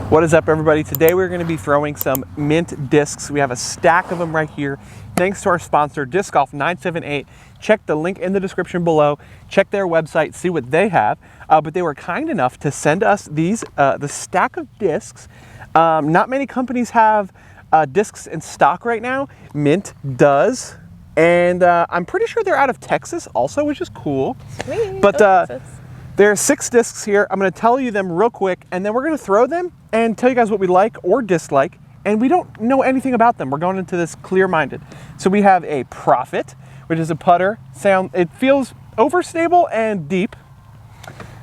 What is up, everybody? Today we're going to be throwing some mint discs. We have a stack of them right here thanks to our sponsor Disc Golf 978. Check the link in the description below, check their website, see what they have. But they were kind enough to send us these the stack of discs. Not many companies have discs in stock right now. Mint does, and I'm pretty sure they're out of Texas also, which is cool. But there are 6 discs here. I'm going to tell you them real quick, and then we're going to throw them and tell you guys what we like or dislike. And we don't know anything about them. We're going into this clear-minded. So we have a Prophet, which is a putter. It feels overstable and deep.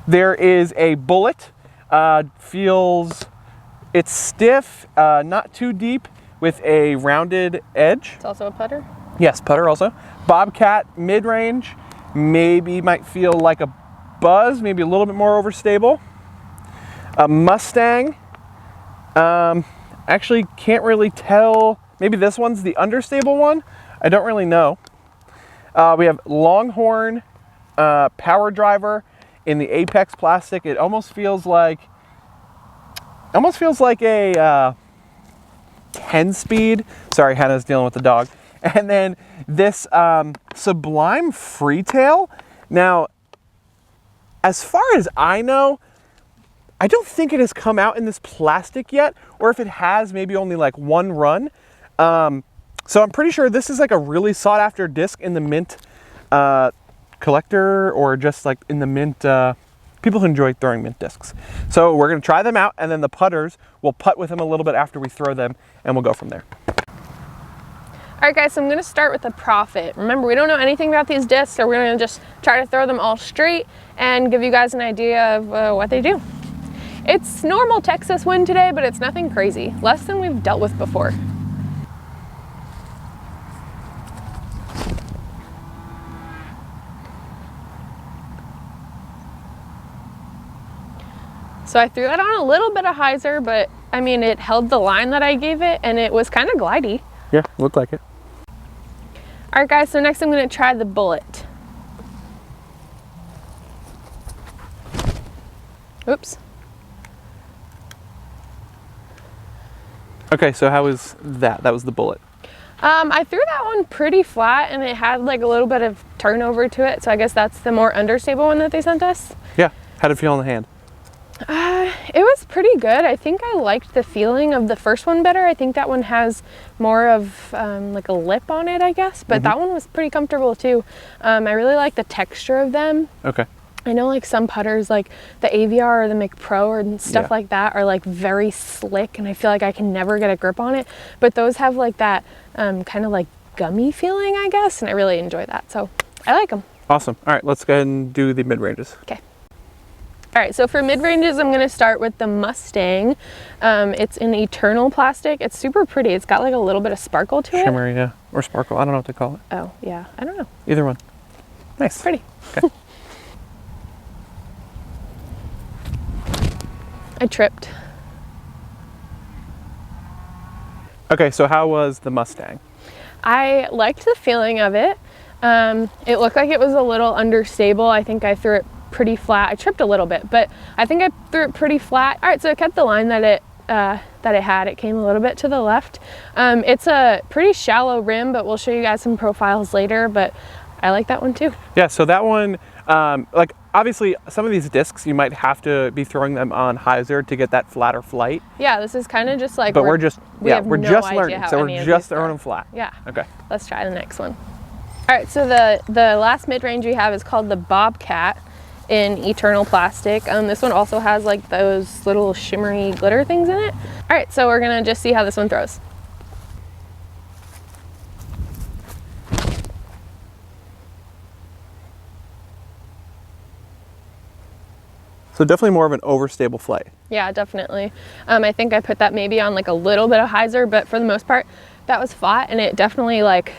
There is a Bullet. It's stiff, not too deep, with a rounded edge. It's also a putter? Yes, putter also. Bobcat, mid-range. Maybe might feel like a Buzz, maybe a little bit more overstable. A Mustang. Actually can't really tell. Maybe this one's the understable one. I don't really know. We have Longhorn Power Driver in the Apex plastic. It almost feels like a 10-speed. Sorry, Hannah's dealing with the dog. And then this Sublime Freetail. Now, as far as I know, I don't think it has come out in this plastic yet, or if it has, maybe only like one run. So I'm pretty sure this is like a really sought after disc in the mint collector, or just like in the mint, people who enjoy throwing mint discs. So we're gonna try them out, and then the putters, we'll putt with them a little bit after we throw them, and we'll go from there. All right, guys, so I'm gonna start with the Prophet. Remember, we don't know anything about these discs, so we're gonna just try to throw them all straight and give you guys an idea of what they do. It's normal Texas wind today, but it's nothing crazy. Less than we've dealt with before. So I threw that on a little bit of hyzer, but I mean, it held the line that I gave it, and it was kind of glidey. Yeah, looked like it. All right, guys, so next I'm gonna try the Bullet. Oops. Okay, so how was that? That was the Bullet. I threw that one pretty flat, and it had like a little bit of turnover to it, so I guess that's the more understable one that they sent us. Yeah, how'd it feel in the hand? It was pretty good. I think I liked the feeling of the first one better. I think that one has more of like a lip on it, I guess, but that one was pretty comfortable too. I really like the texture of them. Okay. I know like some putters, like the AVR or the McPro and stuff like that, are like very slick, and I feel like I can never get a grip on it, but those have like that kind of like gummy feeling, I guess, and I really enjoy that, so I like them. Awesome. All right, let's go ahead and do the mid-ranges. Okay. All right, so for mid-ranges, I'm gonna start with the Mustang. It's in Eternal plastic. It's super pretty. It's got like a little bit of sparkle to it. Shimmery, yeah, or sparkle, I don't know what to call it. Oh, yeah, I don't know. Either one. Nice. Pretty. Okay. I tripped. Okay, so how was the Mustang? I liked the feeling of it. It looked like it was a little understable. I think I threw it pretty flat. I tripped a little bit, but I think I threw it pretty flat. All right, so it kept the line that it had. It came a little bit to the left. It's a pretty shallow rim, but we'll show you guys some profiles later, but I like that one too. Yeah, so that one, like obviously some of these discs, you might have to be throwing them on hyzer to get that flatter flight. Yeah, this is kind of just like, but we're just learning, so we're just throwing them flat. Yeah. Okay. Let's try the next one. All right, so the last mid-range we have is called the Bobcat in Eternal plastic. This one also has like those little shimmery glitter things in it. All right, so we're gonna just see how this one throws. So definitely more of an overstable flight. Yeah, definitely. I think I put that maybe on like a little bit of hyzer, but for the most part, that was flat, and it definitely like,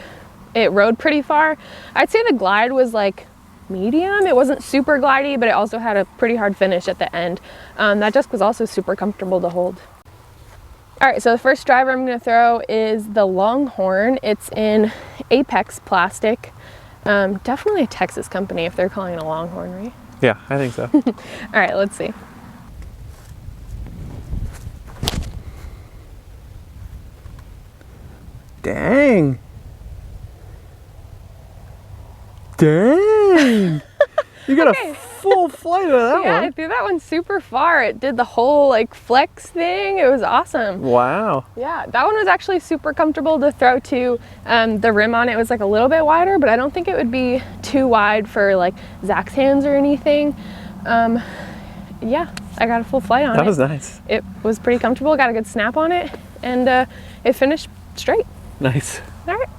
it rode pretty far. I'd say the glide was like medium. It wasn't super glidey, but it also had a pretty hard finish at the end. That disc was also super comfortable to hold. All right, so the first driver I'm gonna throw is the Longhorn. It's in Apex plastic. Definitely a Texas company if they're calling it a Longhorn, right? Yeah, I think so. All right, let's see. Dang. Dang. You got a full flight of that Yeah, one. I threw that one super far. It did the whole like flex thing. It was awesome. Wow. Yeah, that one was actually super comfortable to throw to. The rim on it was like a little bit wider, but I don't think it would be too wide for like Zach's hands or anything. Yeah, I got a full flight on it. That was nice. It was pretty comfortable, got a good snap on it, and it finished straight. Nice. All right.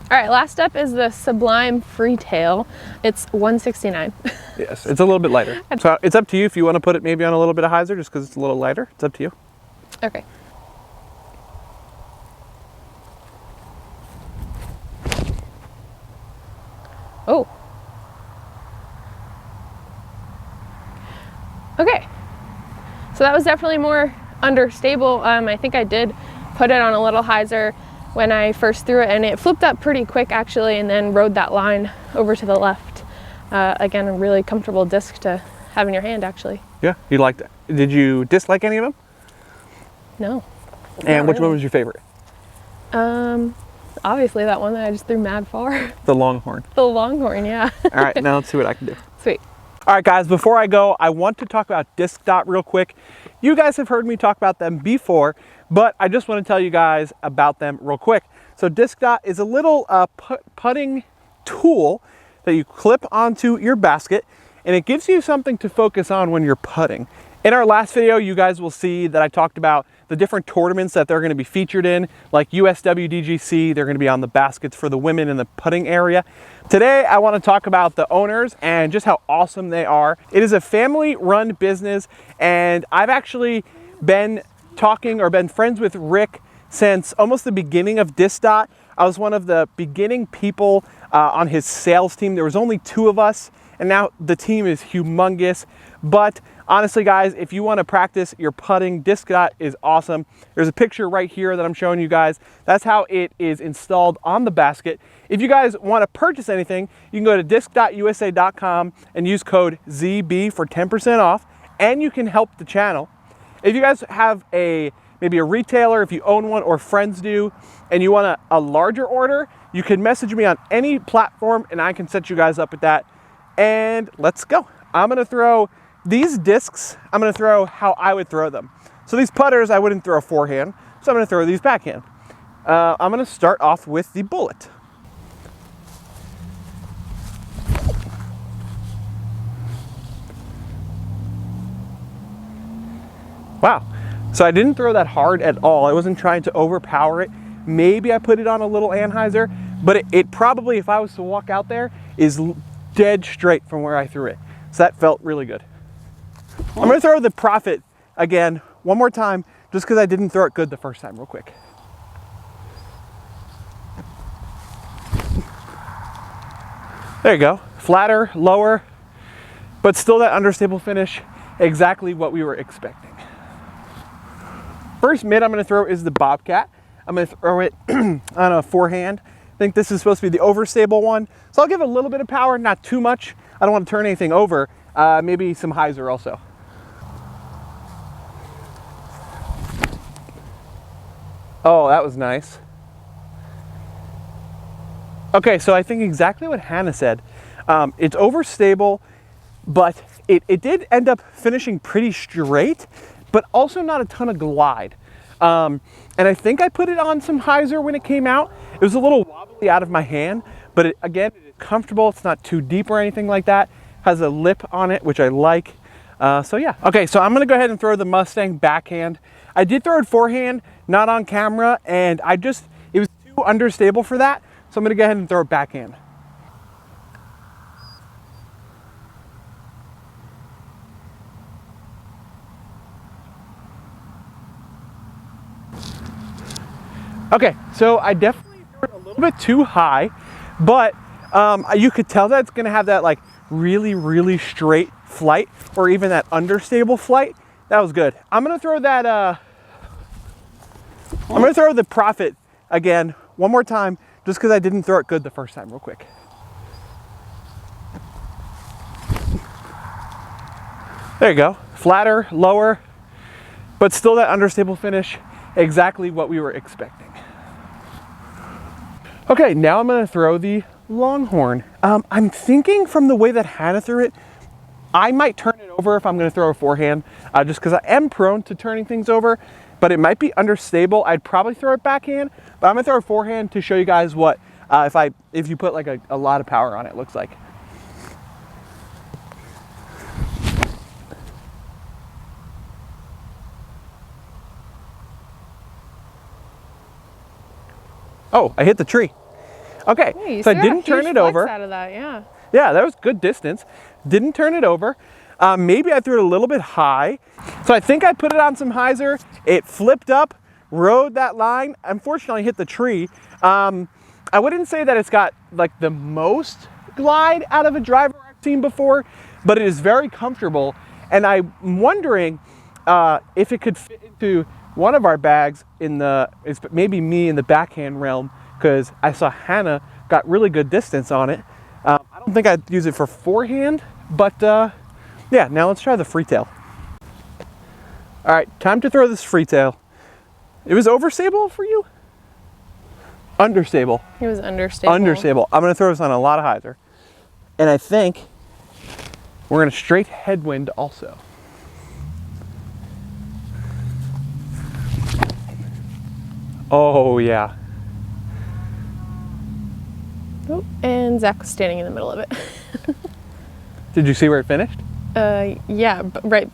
All right, last up is the Sublime Freetail. It's $169. Yes, it's a little bit lighter. So it's up to you if you want to put it maybe on a little bit of hyzer just because it's a little lighter. It's up to you. Okay. Oh. Okay. So that was definitely more understable. I think I did put it on a little hyzer when I first threw it, and it flipped up pretty quick actually, and then rode that line over to the left. Again, a really comfortable disc to have in your hand actually. Yeah, you liked it. Did you dislike any of them? No. And which one was your favorite? Obviously that one that I just threw mad far. The Longhorn. The Longhorn, yeah. All right, now let's see what I can do. Sweet. All right, guys, before I go, I want to talk about Disc Dot real quick. You guys have heard me talk about them before, but I just want to tell you guys about them real quick. So Disc Dot is a little putting tool that you clip onto your basket, and it gives you something to focus on when you're putting. In our last video, you guys will see that I talked about the different tournaments that they're going to be featured in, like USWDGC. They're going to be on the baskets for the women in the putting area. Today, I want to talk about the owners and just how awesome they are. It is a family-run business, and I've actually been talking or been friends with Rick since almost the beginning of Disc Dot. I was one of the beginning people on his sales team. There was only 2 of us, and now the team is humongous. But honestly, guys, if you want to practice your putting, Disc Dot is awesome. There's a picture right here that I'm showing you guys. That's how it is installed on the basket. If you guys want to purchase anything, you can go to disc.usa.com and use code ZB for 10% off, and you can help the channel. If you guys have maybe a retailer, if you own one or friends do, and you want a larger order, you can message me on any platform and I can set you guys up with that. And let's go. I'm gonna throw these discs, I'm gonna throw how I would throw them. So these putters, I wouldn't throw forehand, so I'm gonna throw these backhand. I'm gonna start off with the bullet. Wow, so I didn't throw that hard at all. I wasn't trying to overpower it. Maybe I put it on a little anhyzer, but it probably, if I was to walk out there, is dead straight from where I threw it. So that felt really good. I'm gonna throw the Profit again, one more time, just because I didn't throw it good the first time real quick. There you go, flatter, lower, but still that understable finish, exactly what we were expecting. First mitt I'm gonna throw is the Bobcat. I'm gonna throw it on a forehand. I think this is supposed to be the overstable one. So I'll give it a little bit of power, not too much. I don't want to turn anything over. Maybe some hyzer also. Oh, that was nice. Okay, so I think exactly what Hannah said. It's overstable, but it did end up finishing pretty straight, but also not a ton of glide. And I think I put it on some hyzer when it came out. It was a little wobbly out of my hand, but again, it's comfortable. It's not too deep or anything like that. Has a lip on it, which I like. So yeah. Okay, so I'm gonna go ahead and throw the Mustang backhand. I did throw it forehand, not on camera, and it was too understable for that. So I'm gonna go ahead and throw it backhand. Okay, so I definitely threw it a little bit too high, but you could tell that it's gonna have that like really, really straight flight, or even that understable flight. That was good. I'm gonna throw that, I'm gonna throw the Profit again, one more time, just because I didn't throw it good the first time real quick. There you go, flatter, lower, but still that understable finish, exactly what we were expecting. Okay, now I'm gonna throw the Longhorn. I'm thinking from the way that Hannah threw it, I might turn it over if I'm gonna throw a forehand, just because I am prone to turning things over, but it might be understable. I'd probably throw it backhand, but I'm gonna throw a forehand to show you guys what, if you put like a lot of power on it, looks like. Oh, I hit the tree. Okay, Yeah, so I didn't turn it over. Out of that, yeah. Yeah, that was good distance. Didn't turn it over. Maybe I threw it a little bit high. So I think I put it on some hyzer. It flipped up, rode that line. Unfortunately, hit the tree. I wouldn't say that it's got like the most glide out of a driver I've seen before, but it is very comfortable. And I'm wondering if it could fit into one of our bags in the, maybe me in the backhand realm, because I saw Hannah got really good distance on it. I don't think I'd use it for forehand, but yeah, now let's try the freetail. All right, time to throw this freetail. It was overstable for you? Understable. It was understable. Understable. I'm gonna throw this on a lot of hyzer. And I think we're gonna straight headwind also. Oh yeah. Oh, and Zach was standing in the middle of it. Did you see where it finished? Yeah, right.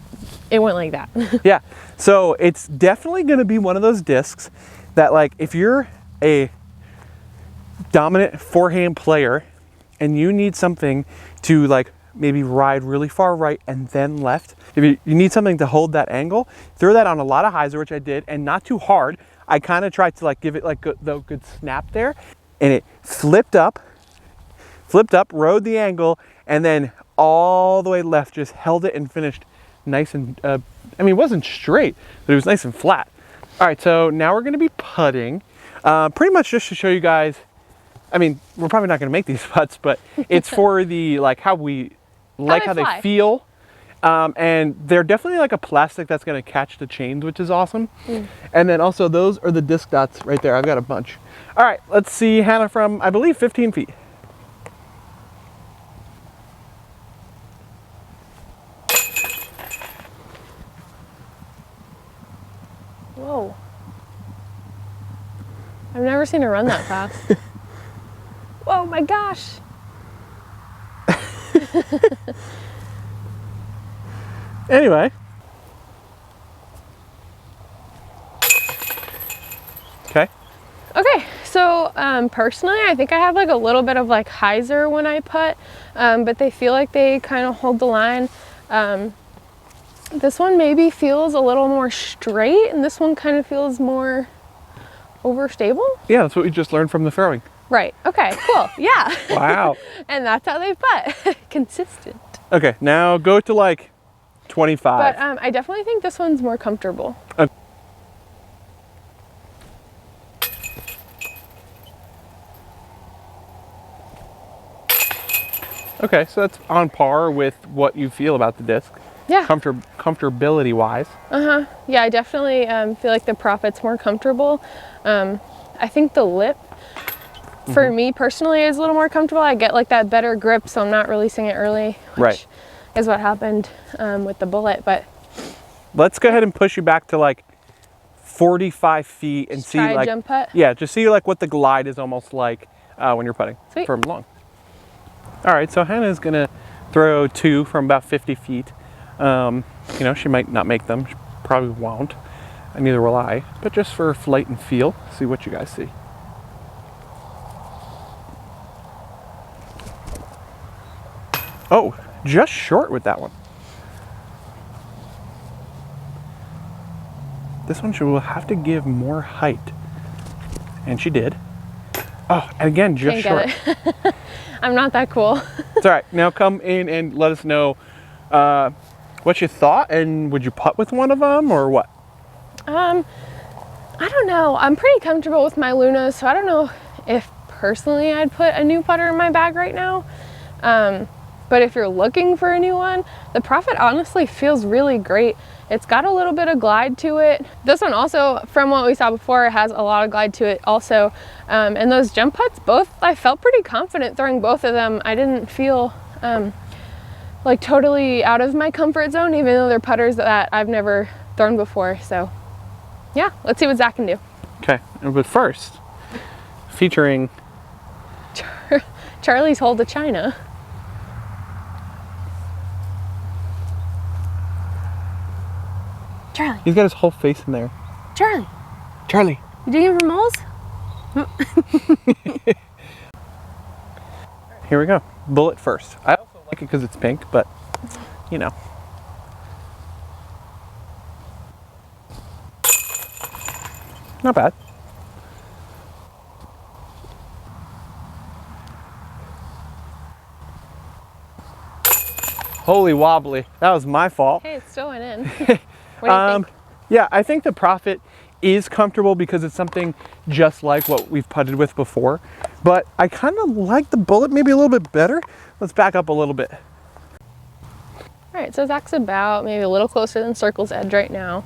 It went like that. Yeah. So it's definitely going to be one of those discs that, like, if you're a dominant forehand player and you need something to, like, maybe ride really far right and then left, if you need something to hold that angle, throw that on a lot of hyzer, which I did, and not too hard. I kind of tried to, like, give it like the good snap there, and it flipped up, rode the angle, and then all the way left, just held it and finished nice and, I mean, it wasn't straight, but it was nice and flat. All right, so now we're gonna be putting, pretty much just to show you guys, I mean, we're probably not gonna make these putts, but it's for the, like, how we like how they feel. And they're definitely like a plastic that's gonna catch the chains, which is awesome. And then also those are the disc dots right there. I've got a bunch. All right, let's see Hannah from, I believe, 15 feet. Whoa. I've never seen her run that fast. Whoa, my gosh. Anyway. Okay. Okay, so personally, I think I have like a little bit of like hyzer when I putt, but they feel like they kind of hold the line. This one maybe feels a little more straight, and this one kind of feels more overstable. Yeah, that's what we just learned from the throwing. Right, okay, cool, yeah. Wow. And that's how they putt, consistent. Okay, now go to like 25. But I definitely think this one's more comfortable. Okay, so that's on par with what you feel about the disc. Yeah. Comfortability wise. Yeah, I definitely feel like the Prophet's more comfortable. I think the lip, for me personally, is a little more comfortable. I get like that better grip, so I'm not releasing it early, which is what happened with the Bullet. But let's go ahead and push you back to like 45 feet and see like, jump putt. Yeah, just see like what the glide is almost like when you're putting from long. All right, so Hannah's gonna throw two from about 50 feet. You know, she might not make them, she probably won't, and neither will I, but just for flight and feel, see what you guys see. Oh, just short with that one. This one she will have to give more height, and she did. Oh, and again, just short. I'm not that cool. It's all right. Now come in and let us know what you thought, and would you putt with one of them or what? I don't know. I'm pretty comfortable with my Lunas, so I don't know if personally I'd put a new putter in my bag right now. But if you're looking for a new one, the Prophet honestly feels really great. It's got a little bit of glide to it. This one also, from what we saw before, has a lot of glide to it also. And those jump putts, both, I felt pretty confident throwing both of them. I didn't feel like totally out of my comfort zone, even though they're putters that I've never thrown before. So yeah, let's see what Zach can do. Okay, but first, featuring Charlie's Hole to China. Charlie. He's got his whole face in there. Charlie. Charlie. You digging for moles? Here we go. Bullet first. I also like it because it's pink, but you know. Not bad. Holy wobbly. That was my fault. Hey, it still went in. What do you think? Yeah, I think the Prophet is comfortable because it's something just like what we've putted with before. But I kind of like the Bullet maybe a little bit better. Let's back up a little bit. All right, so Zach's about maybe a little closer than Circle's edge right now.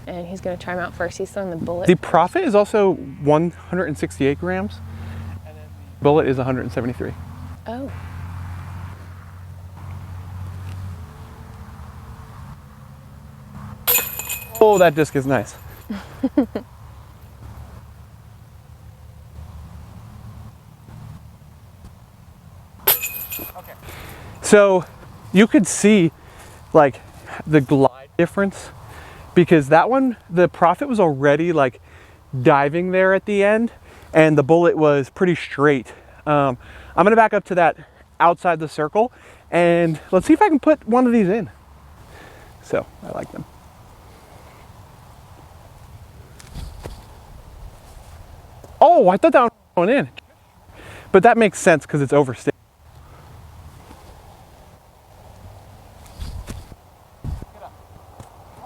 And he's gonna try him out first. He's throwing the Bullet. The Prophet is also 168 grams. And then the Bullet is 173. Oh. Oh, that disc is nice. Okay. So you could see like the glide difference because that one, the Prophet was already like diving there at the end and the Bullet was pretty straight. I'm gonna back up to that outside the circle and let's see if I can put one of these in. So I like them. Oh, I thought that one was going in. But that makes sense because it's overstayed.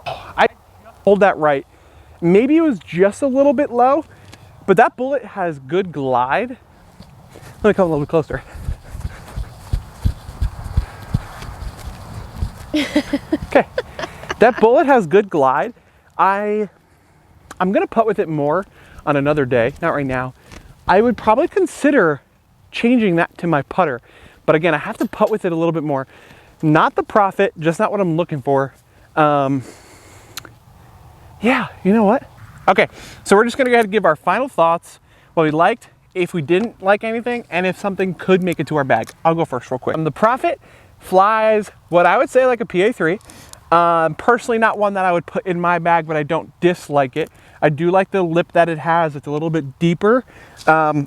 I hold that right. Maybe it was just a little bit low, but that Bullet has good glide. Let me come a little bit closer. Okay, that Bullet has good glide. I'm gonna putt with it more on another day, not right now. I would probably consider changing that to my putter. But again, I have to putt with it a little bit more. Not the Prophet, just not what I'm looking for. Yeah, you know what? Okay, so we're just gonna go ahead and give our final thoughts, what we liked, if we didn't like anything, and if something could make it to our bag. I'll go first real quick. The Prophet flies what I would say like a PA3. Personally not one that I would put in my bag, but I don't dislike it. I do like the lip that it has. It's a little bit deeper,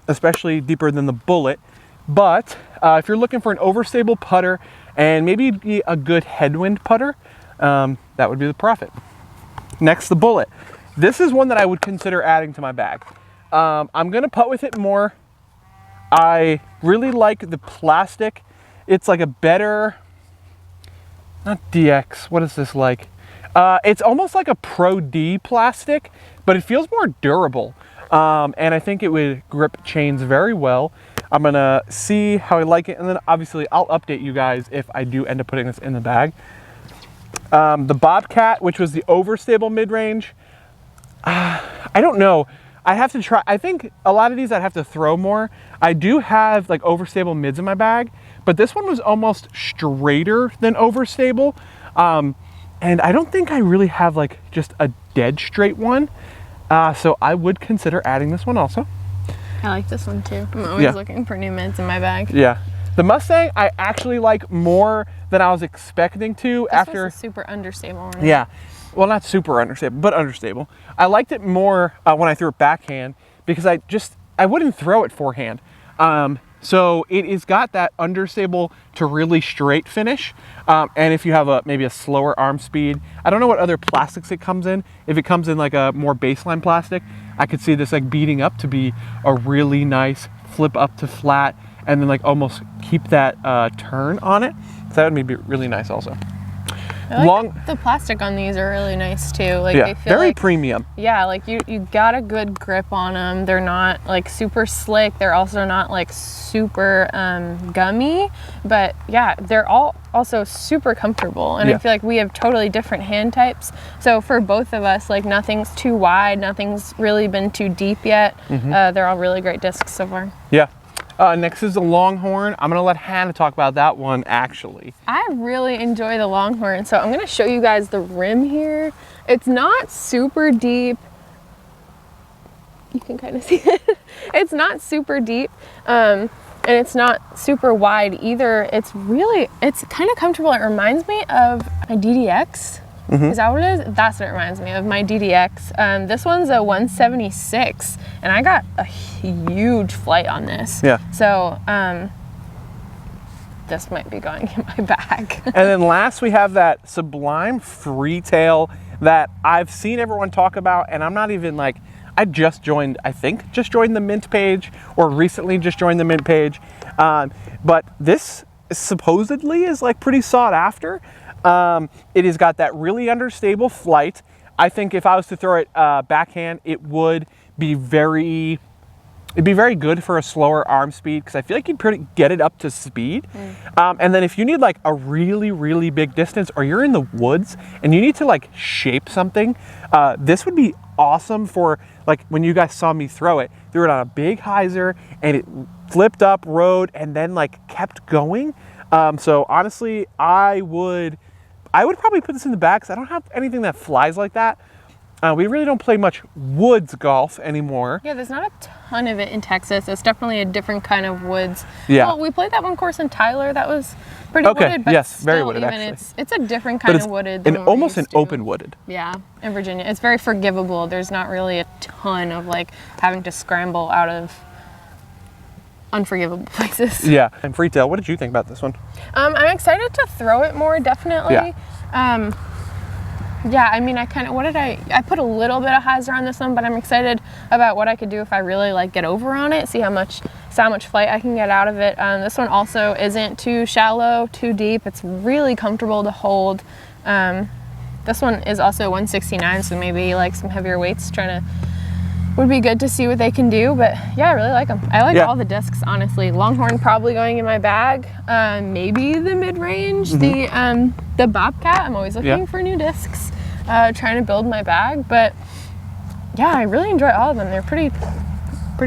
especially deeper than the Bullet. But if you're looking for an overstable putter and maybe a good headwind putter, that would be the Prophet. Next, the Bullet. This is one that I would consider adding to my bag. I'm gonna putt with it more. I really like the plastic. It's like a better, not DX, what is this like? It's almost like a Pro D plastic, but it feels more durable. And I think it would grip chains very well. I'm gonna see how I like it, and then obviously I'll update you guys if I do end up putting this in the bag. The Bobcat, which was the overstable mid-range, I don't know. I have to try. I think a lot of these I'd have to throw more. I do have like overstable mids in my bag, but this one was almost straighter than overstable. And I don't think I really have like just a dead straight one. So I would consider adding this one also. I like this one too. I'm always looking for new mids in my bag. Yeah. The Mustang I actually like more than I was expecting to. This after was a super understable one. Yeah. Well, not super unstable, but understable. I liked it more when I threw it backhand because I wouldn't throw it forehand. So it has got that understable to really straight finish. And if you have maybe a slower arm speed, I don't know what other plastics it comes in. If it comes in like a more baseline plastic, I could see this like beating up to be a really nice flip up to flat and then like almost keep that turn on it. So that would be really nice also. I like the plastic on these are really nice too. Like yeah, they feel very like, premium. Yeah, like you got a good grip on them. They're not like super slick. They're also not like super gummy, but yeah, they're all also super comfortable. And I feel like we have totally different hand types. So for both of us, like nothing's too wide, nothing's really been too deep yet. They're all really great discs so far. Yeah. Next is the Longhorn. I'm gonna let Hannah talk about that one actually. I really enjoy the Longhorn. So I'm gonna show you guys the rim here. It's not super deep. You can kind of see it. It's not super deep. And it's not super wide either. It's kind of comfortable. It reminds me of my DDX. Is that what it is? That's what it reminds me of, my DDX. This one's a 176, and I got a huge flight on this. Yeah. So this might be going in my bag. And then last we have that Sublime Freetail that I've seen everyone talk about, and I'm not even like, I think just joined the Mint page, or recently just joined the Mint page. But this supposedly is like pretty sought after. It has got that really understable flight. I think if I was to throw it backhand, it'd be very good for a slower arm speed, because I feel like you'd get it up to speed. And then if you need like a really, really big distance, or you're in the woods and you need to like shape something, this would be awesome for, like, when you guys saw me threw it on a big hyzer and it flipped up, rode, and then like kept going. So honestly, I would probably put this in the bag, because I don't have anything that flies like that. We really don't play much woods golf anymore. Yeah, there's not a ton of it in Texas. It's definitely a different kind of woods. Yeah. Well, we played that one course in Tyler. That was pretty wooded, but yes, very wooded actually. It's a different kind of wooded than almost an open wooded. Yeah, in Virginia. It's very forgivable. There's not really a ton of like having to scramble out of unforgivable places. Yeah. And Freetail, what did you think about this one? I'm excited to throw it more, definitely. Yeah. Yeah, I mean, I put a little bit of hyzer on this one, but I'm excited about what I could do if I really like get over on it, see how much flight I can get out of it. This one also isn't too shallow, too deep. It's really comfortable to hold. This one is also 169, so maybe like some heavier weights would be good to see what they can do. But yeah, I really like them. I like all the discs, honestly. Longhorn probably going in my bag. Maybe the mid-range, the Bobcat. I'm always looking for new discs, trying to build my bag. But yeah, I really enjoy all of them. They're pretty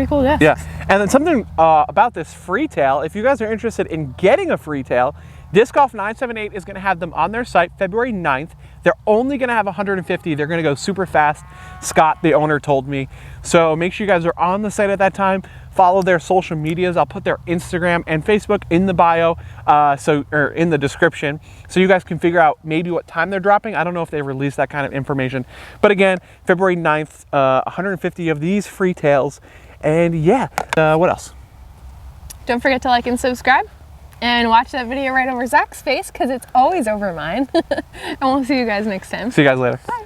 cool discs. Yeah, and then something about this Freetail, if you guys are interested in getting a Freetail, Disc Golf 978 is going to have them on their site February 9th. They're only going to have 150. They're going to go super fast. Scott, the owner, told me. So make sure you guys are on the site at that time. Follow their social medias. I'll put their Instagram and Facebook in the bio, or in the description, so you guys can figure out maybe what time they're dropping. I don't know if they release that kind of information. But again, February 9th, 150 of these Freetails. And yeah, what else? Don't forget to like and subscribe. And watch that video right over Zach's face, because it's always over mine. And we'll see you guys next time. See you guys later. Bye.